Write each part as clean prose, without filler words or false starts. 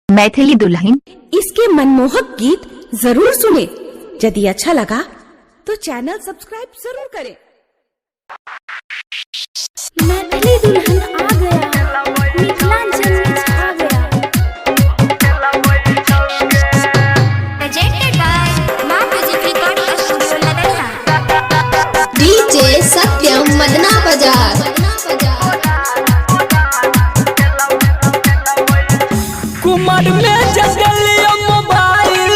मैथिली दुल्हन। इसके मनमोहक गीत जरूर सुने। यदि अच्छा लगा तो चैनल सब्सक्राइब जरूर करें। मैथिली दुल्हन आ गया, मिथिलांचल में छा गया। Presented by Maa music recording studio Ladaniya. DJ Satyam Madna Bazar. Kumar में जगलिया मोबाइल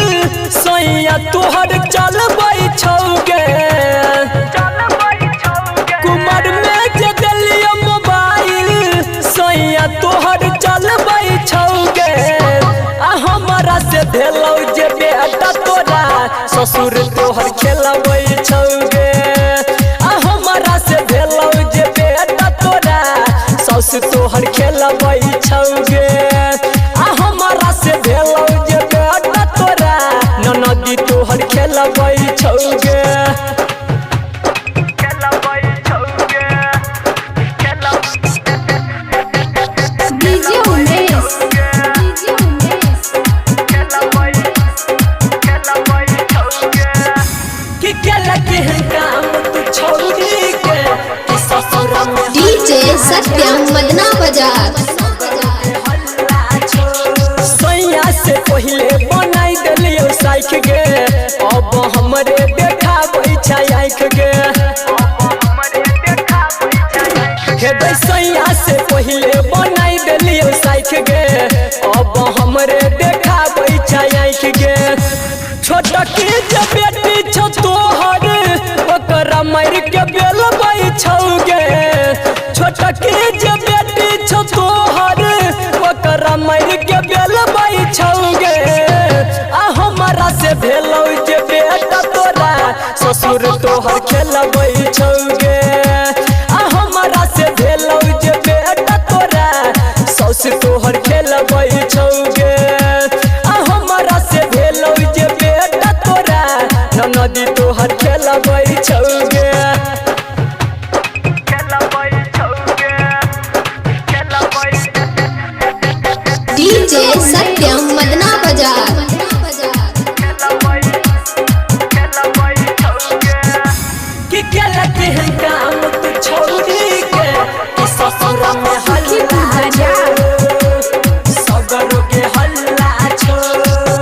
सैया तोहर चलबै छौगे। कुमार में जगलिया मोबाइल सैया तोहर चलबै छौगे। आ हमारा से भेलौ जे बेटा तोरा ससुर तोहर खेलबै छौगे। आ हमारा से भेलौ जे बेटा तोरा ससुर तोहर खेलबै छौगे। से भेलौ जे बेटा तोरा ननदी तोहर खेलबै छौगे। DJ Umesh, DJ Umesh. कि केलक हन काम तू छौरी के कि ससुर में। डीजे सत्यम मदना बाजार। से पहले बनाई दिलियो साइक गे, अब हमरे देखाबै छै आँख गे। हे सैया से पहले बनाई दिलियो साइक गे, अब हमरे देखाबै छै आँख गे। छोटकी जे बेटी छौ तोहर ओकरा मार के बेलबै छौगे। छोटकी जे बेटी छौ तोहर ओकरा मार के बेलबै छौगे। आ हमारा से भेलौ जे बेटा तोरा ससुर तोहर खेलबै छौगे। आ हमारा से भेलौ जे बेटा तोरा ससुर तोहर खेलबै छौगे। आ हमारा से भेलौ जे बेटा तोरा ननदी तोहर खेलबै छौगे। डीजे सत्यम मदना बाजार। कि केलक हन काम तू छौरी के कि ससुर में हल्ला सगरो के हल्ला छो।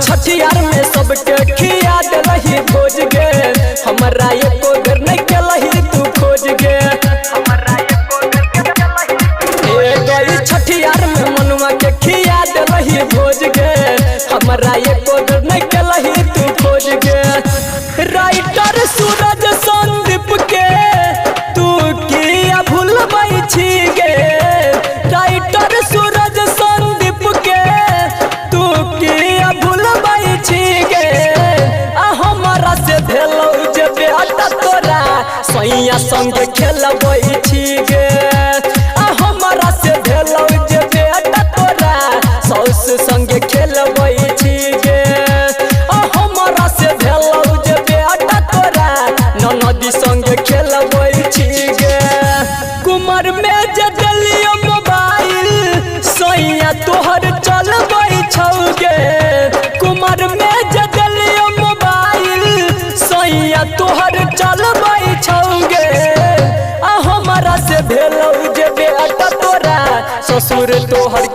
छठियार में सबके खिया देलही भोज गे, हमरा एको बेर नहीं केलही तू खोज गे। ए गई छठियार में मनुआ के खिया देलही भोज गे, हमरा एको बेर नहीं केलही तू खोज गे। राइटर सूरज संदीप के तू किया भूलबै छी गे। राइटर सूरज संदीप के तू किया भूलबै छी गे। आ हमारा से भेलौ जे बेटा तोरा सैया संग खेलबै छी गे। आ हमारा से भेलौ जे बेटा तोरा सौस संग खेलबै छी गे। आ हमारा से भेलौ जे बेटा तोरा ननदी संग खेलबै छी गे। कुमार में जे देलियो मोबाइल सैया तोहर चलबै छौगे। कुमार में जे देलियो मोबाइल सैया तोहर चलबै छौगे। आ हमारा से भेलौ जे बेटा तोरा ससुर तोहर